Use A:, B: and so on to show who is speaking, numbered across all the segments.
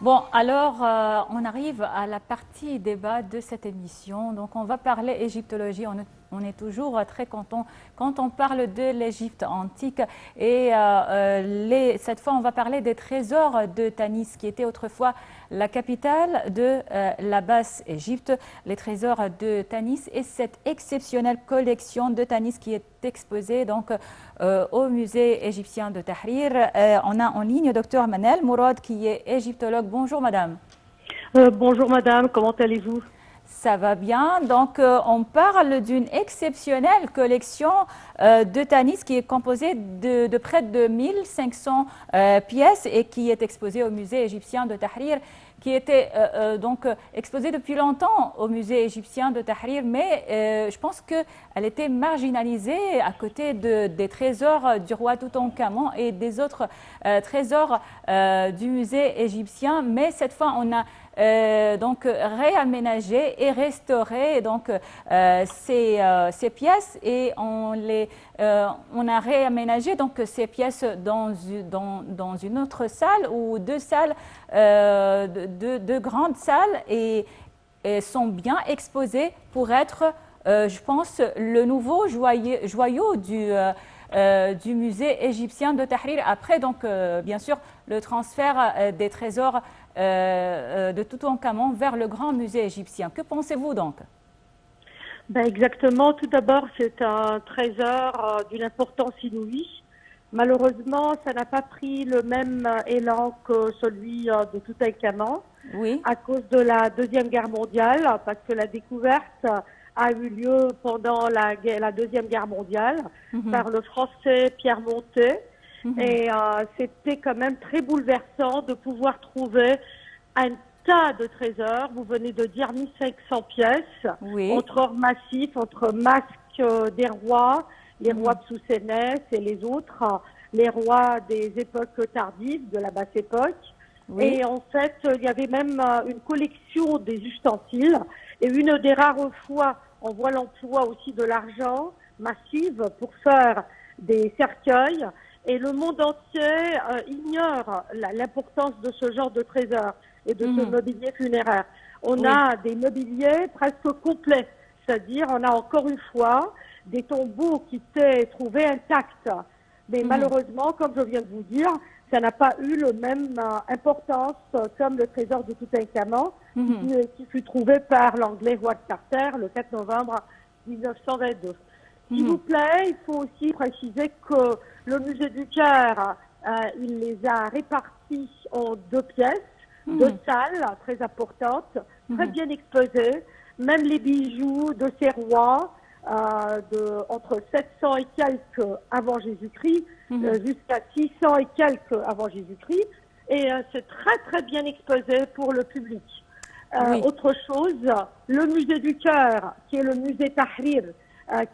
A: Bon, alors on arrive à la partie débat de cette émission. Donc on va parler égyptologie. On est toujours très content quand on parle de l'Égypte antique. Et cette fois, on va parler des trésors de Tanis, qui était autrefois la capitale de la Basse-Égypte. Les trésors de Tanis et cette exceptionnelle collection de Tanis qui est exposée donc, au musée égyptien de Tahrir. On a en ligne Dr Manel Mourad qui est égyptologue. Bonjour madame.
B: Bonjour madame, comment allez-vous?
A: Ça va bien. Donc, on parle d'une exceptionnelle collection de Tanis qui est composée de près de 1500 pièces et qui est exposée au musée égyptien de Tahrir, qui était donc exposée depuis longtemps au musée égyptien de Tahrir, mais je pense qu'elle était marginalisée à côté des trésors du roi Toutankhamon et des autres trésors du musée égyptien. Mais cette fois, on a donc réaménager et restaurer donc ces pièces et on a réaménagé donc ces pièces dans une autre salle ou deux salles, deux grandes salles et sont bien exposées pour être je pense le nouveau joyau du musée égyptien de Tahrir. Après, donc, bien sûr, le transfert des trésors de Toutankhamon vers le grand musée égyptien. Que pensez-vous donc?
B: Ben exactement. Tout d'abord, c'est un trésor d'une importance inouïe. Malheureusement, ça n'a pas pris le même élan que celui de Toutankhamon à cause de la Deuxième Guerre mondiale, parce que la découverte a eu lieu pendant la Deuxième Guerre mondiale par le Français Pierre Montet. Et c'était quand même très bouleversant de pouvoir trouver un tas de trésors. Vous venez de dire 1500 pièces, entre or massif, entre masques des rois, les rois Psousénès et les autres, les rois des époques tardives, de la basse époque. Et en fait, il y avait même une collection des ustensiles. Et une des rares fois, on voit l'emploi aussi de l'argent massive pour faire des cercueils. Et le monde entier ignore l'importance de ce genre de trésor et de ce mobilier funéraire. On a des mobiliers presque complets, c'est-à-dire on a encore une fois des tombeaux qui étaient trouvés intacts. Mais malheureusement, comme je viens de vous dire, ça n'a pas eu la même importance comme le trésor de Toutankhamon qui fut trouvé par l'anglais Howard Carter le 4 novembre 1922. S'il vous plaît, il faut aussi préciser que le musée du Caire, il les a répartis en deux pièces, deux salles très importantes, très bien exposées. Même les bijoux de ces rois, entre 700 et quelques avant Jésus-Christ jusqu'à 600 et quelques avant Jésus-Christ. Et c'est très très bien exposé pour le public. Autre chose, le musée du Caire, qui est le musée Tahrir,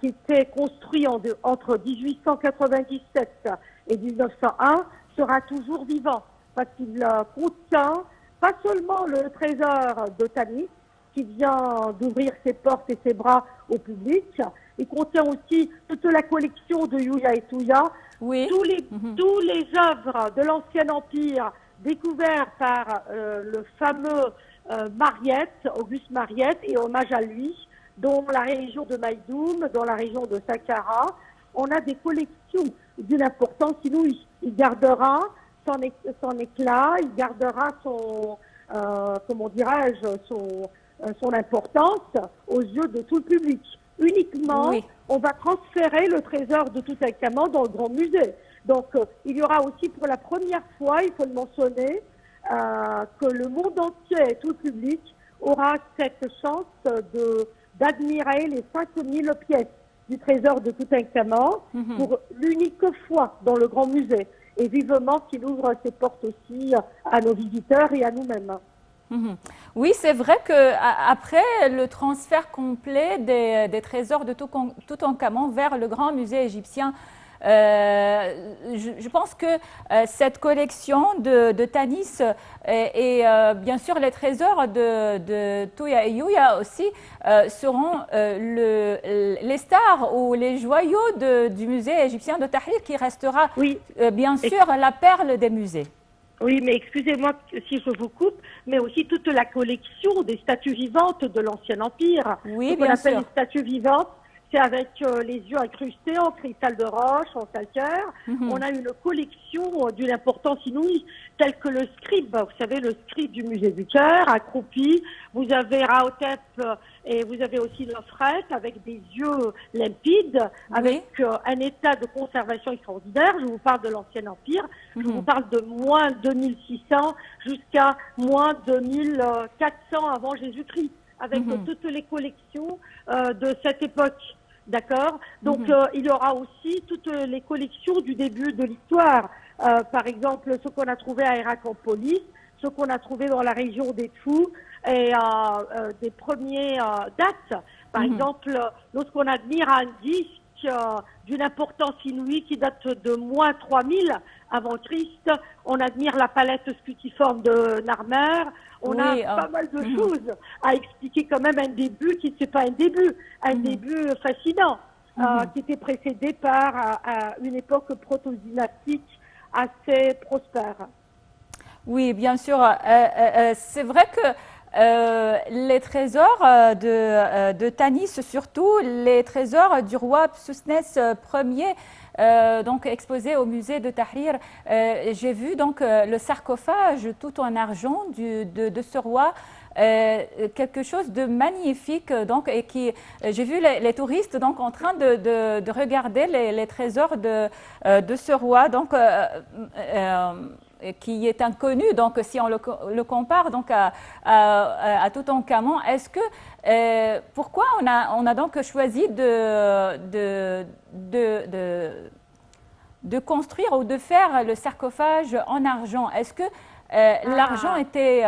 B: qui était construit entre 1897 et 1901, sera toujours vivant parce qu'il contient pas seulement le trésor de Tanis qui vient d'ouvrir ses portes et ses bras au public, il contient aussi toute la collection de Yuya et Touya, tous les œuvres de l'Ancien Empire découverts par le fameux Mariette, Auguste Mariette, et hommage à lui, dans la région de Maïdoum, dans la région de Saqqara. On a des collections d'une importance inouïe. Il gardera son éclat, il gardera son, comment dirais-je, son importance aux yeux de tout le public. Uniquement, on va transférer le trésor de Toutankhamon dans le grand musée. Donc, il y aura aussi pour la première fois, il faut le mentionner, que le monde entier et tout le public aura cette chance d'admirer les 5000 pièces du trésor de Toutankhamon pour l'unique fois dans le grand musée. Et vivement qu'il ouvre ses portes aussi à nos visiteurs et à nous-mêmes.
A: Oui, c'est vrai qu'après le transfert complet des trésors de Toutankhamon vers le grand musée égyptien, je pense que cette collection de Tanis et bien sûr les trésors de Touya et Yuya aussi seront les stars ou les joyaux du musée égyptien de Tahrir qui restera bien sûr la perle des musées.
B: Oui, mais excusez-moi si je vous coupe, mais aussi toute la collection des statues vivantes de l'Ancien Empire. Ce
A: Oui,
B: qu'on
A: bien
B: appelle
A: sûr.
B: les statues vivantes, c'est avec les yeux incrustés en cristal de roche, en calcaire. On
A: Mhm.
B: a une collection d'une importance inouïe, telle que le scribe. Vous savez, le scribe du musée du Caire, accroupi. Vous avez Rahotep et vous avez aussi Nofret avec des yeux limpides, avec
A: Oui.
B: un état de conservation extraordinaire. Je vous parle de l'Ancien Empire. Je vous
A: Mhm.
B: parle de moins 2600 jusqu'à moins 2400 avant Jésus-Christ, avec
A: Mhm.
B: toutes les collections de cette époque. D'accord. Donc,
A: Mhm.
B: il y aura aussi toutes les collections du début de l'histoire. Par exemple, ce qu'on a trouvé à Héracléopolis, ce qu'on a trouvé dans la région des Fous et des premiers dates. Par
A: Mhm.
B: exemple, lorsqu'on admire un disque d'une importance inouïe qui date de moins 3000 avant Christ, on admire la palette scutiforme de Narmer. On a
A: Oui.
B: pas mal de
A: Mhm.
B: choses à expliquer quand même un début qui n'est pas un début, un
A: Mhm.
B: début fascinant,
A: Mhm.
B: qui était précédé par une époque proto-dynastique assez prospère.
A: Oui, bien sûr. C'est vrai que les trésors de Tanis, surtout les trésors du roi Psousnès Ier, donc exposés au musée de Tahrir, j'ai vu donc le sarcophage tout en argent de ce roi. Quelque chose de magnifique donc et qui j'ai vu les touristes donc en train de regarder les trésors de ce roi donc qui est inconnu. Donc, si on le compare donc à Toutankhamon, est-ce que pourquoi on a donc choisi de construire ou de faire le sarcophage en argent? Est-ce que l'argent
B: Ah,
A: était,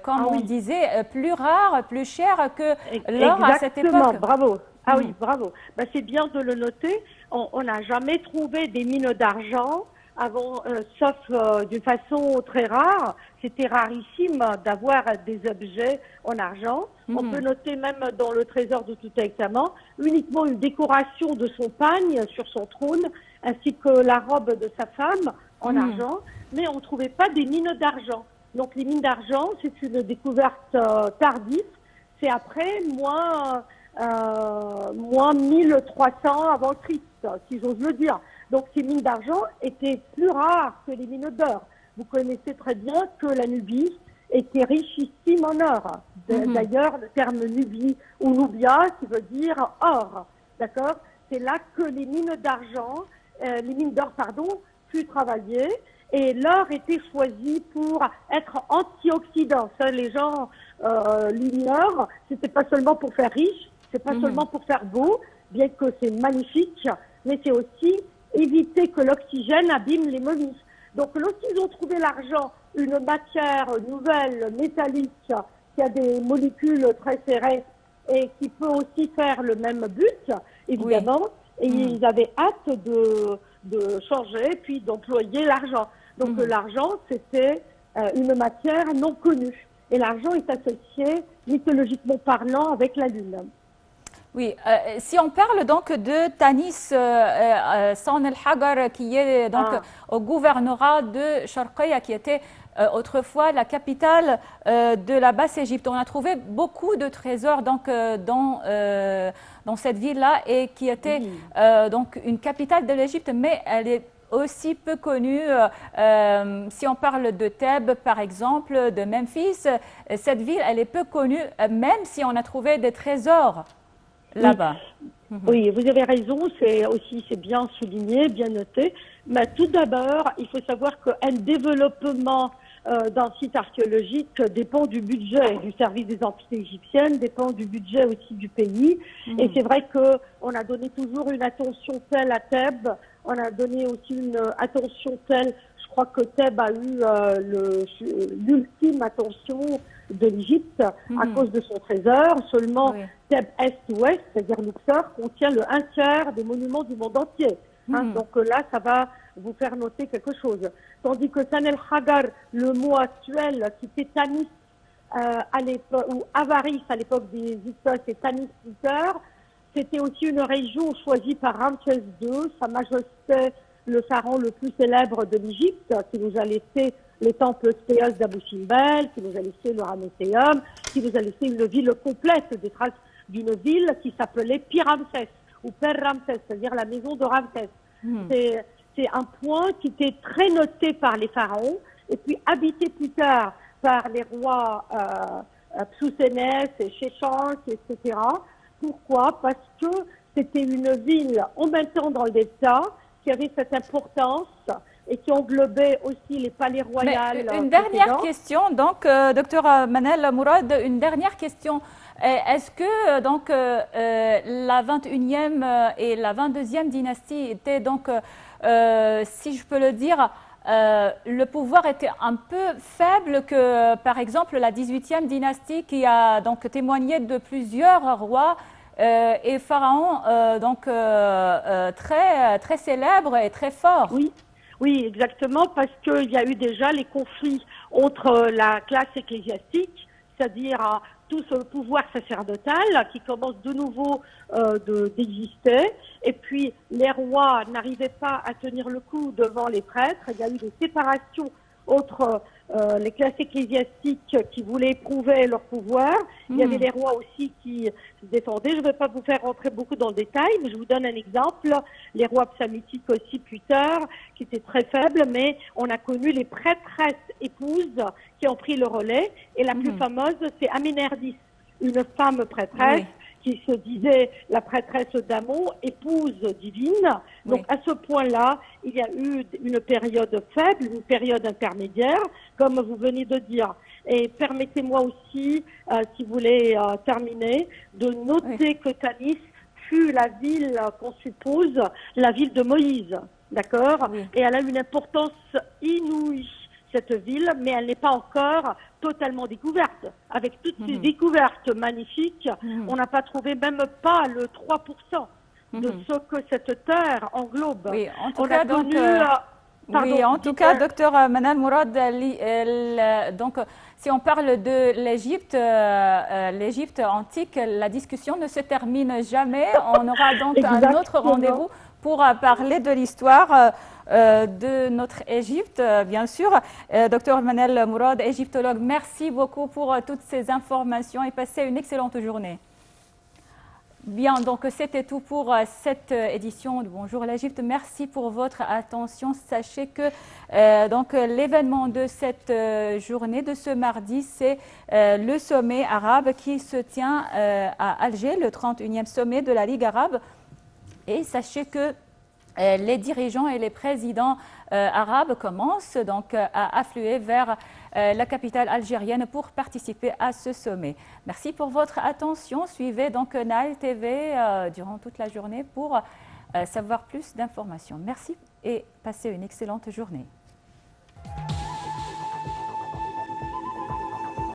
A: comme
B: ah
A: on
B: oui,
A: disait, plus rare, plus cher que l'or à cette
B: exactement,
A: époque?
B: bravo. Ah
A: Mhm.
B: oui, bravo. Ben, c'est bien de le noter. On n'a jamais trouvé des mines d'argent avant, sauf d'une façon très rare. C'était rarissime d'avoir des objets en argent. On peut
A: Mhm.
B: noter même dans le trésor de Toutankhamon uniquement une décoration de son pagne sur son trône, ainsi que la robe de sa femme en
A: Mhm.
B: argent, mais on ne trouvait pas des mines d'argent. Donc les mines d'argent, c'est une découverte tardive. C'est après moins 1300 avant Christ, si j'ose le dire. Donc ces mines d'argent étaient plus rares que les mines d'or. Vous connaissez très bien que la Nubie était richissime en or.
A: Mhm.
B: D'ailleurs, le terme Nubie ou Nubia, qui veut dire or, d'accord. C'est là que les mines d'argent, les mines d'or, pardon, furent travaillées. Et l'or était choisi pour être antioxydant. Ça, les gens l'ignorent. C'était pas seulement pour faire riche, c'est pas
A: Mhm.
B: seulement pour faire beau, bien que c'est magnifique, mais c'est aussi éviter que l'oxygène abîme les momies. Donc, lorsqu'ils ont trouvé l'argent, une matière nouvelle, métallique, qui a des molécules très serrées et qui peut aussi faire le même but,
A: Oui.
B: évidemment, et
A: Mhm.
B: ils avaient hâte de changer, puis d'employer l'argent. Donc
A: Mhm.
B: l'argent, c'était une matière non connue. Et l'argent est associé, mythologiquement parlant, avec la Lune.
A: Oui, si on parle donc de Tanis San el-Hagar, qui est donc
B: Ah,
A: au gouvernorat de Sharqiya, qui était autrefois la capitale de la Basse-Égypte. On a trouvé beaucoup de trésors donc, dans cette ville-là et qui était
B: oui.
A: donc une capitale de l'Égypte, mais elle est aussi peu connue. Si on parle de Thèbes, par exemple, de Memphis, cette ville, elle est peu connue, même si on a trouvé des trésors
B: Oui,
A: là-bas. Mhm.
B: oui, vous avez raison, c'est bien souligné, bien noté. Mais tout d'abord, il faut savoir qu'un développement d'un site archéologique dépend du budget du service des entités égyptiennes, dépend du budget aussi du pays. Et
A: Mhm.
B: c'est vrai qu'on a donné toujours une attention telle à Thèbes, on a donné aussi une attention telle, je crois que Thèbes a eu l'ultime attention de l'Égypte à
A: Mhm.
B: cause de son trésor. Seulement
A: Oui.
B: Thèbes Est-Ouest, c'est-à-dire Luxor, contient le 1/3 des monuments du monde entier. Hein.
A: Mhm.
B: Donc là, ça va vous faire noter quelque chose. Tandis que San el-Hagar, le mot actuel, qui était Tanis à l'époque, ou Avaris à l'époque des Hyksos et Tanis Peter, c'était aussi une région choisie par Ramsès II, Sa Majesté le pharaon le plus célèbre de l'Égypte, qui nous a laissé les temples Théos d'Abou Simbel, qui nous a laissé le Ramesséum, qui nous a laissé une ville complète, des traces d'une ville qui s'appelait Pi-Ramsès ou Père Ramsès, c'est-à-dire la maison de Ramsès. C'est un point qui était très noté par les pharaons et puis habité plus tard par les rois Psousénès et Sheshonq, etc. Pourquoi? Parce que c'était une ville en même temps dans le delta qui avait cette importance et qui englobait aussi les palais royaux.
A: Une dernière question, donc, docteur Manel Mourad, une dernière question. Est-ce que donc la 21e et la 22e dynastie étaient donc, si je peux le dire, le pouvoir était un peu faible que, par exemple, la 18e dynastie qui a donc témoigné de plusieurs rois et pharaons donc très célèbres et très forts.
B: Oui. Oui, exactement, parce qu'il y a eu déjà les conflits entre la classe ecclésiastique, c'est-à-dire tout ce pouvoir sacerdotal qui commence de nouveau d'exister, et puis les rois n'arrivaient pas à tenir le coup devant les prêtres. Il y a eu des séparations entre les classes ecclésiastiques qui voulaient éprouver leur pouvoir. Il y avait les rois aussi qui se défendaient. Je ne vais pas vous faire rentrer beaucoup dans le détail, mais je vous donne un exemple. Les rois psamitiques aussi plus tard, qui étaient très faibles, mais on a connu les prêtresses épouses qui ont pris le relais. Et la plus fameuse, c'est Aménerdis, une femme prêtresse. Oui. Qui se disait la prêtresse d'Amon, épouse divine. Donc à ce point-là, il y a eu une période faible, une période intermédiaire, comme vous venez de dire. Et permettez-moi aussi, si vous voulez terminer, de noter que Tanis fut la ville qu'on suppose, la ville de Moïse, d'accord? Et elle a une importance inouïe, cette ville, mais elle n'est pas encore totalement découverte. Avec toutes ces découvertes magnifiques, on n'a pas trouvé même pas le 3% de ce que cette terre englobe.
A: Oui, en tout cas, docteur Manel Mourad, donc, si on parle de l'Égypte, l'Égypte antique, la discussion ne se termine jamais. On aura donc un autre rendez-vous pour parler de l'histoire de notre Égypte, bien sûr. Docteur Manel Mourad, égyptologue, merci beaucoup pour toutes ces informations et passez une excellente journée. Bien, donc c'était tout pour cette édition de Bonjour l'Égypte. Merci pour votre attention. Sachez que donc l'événement de cette journée, de ce mardi, c'est le sommet arabe qui se tient à Alger, le 31e sommet de la Ligue arabe. Et sachez que les dirigeants et les présidents arabes commencent donc à affluer vers la capitale algérienne pour participer à ce sommet. Merci pour votre attention. Suivez donc Nile TV durant toute la journée pour savoir plus d'informations. Merci et passez une excellente journée.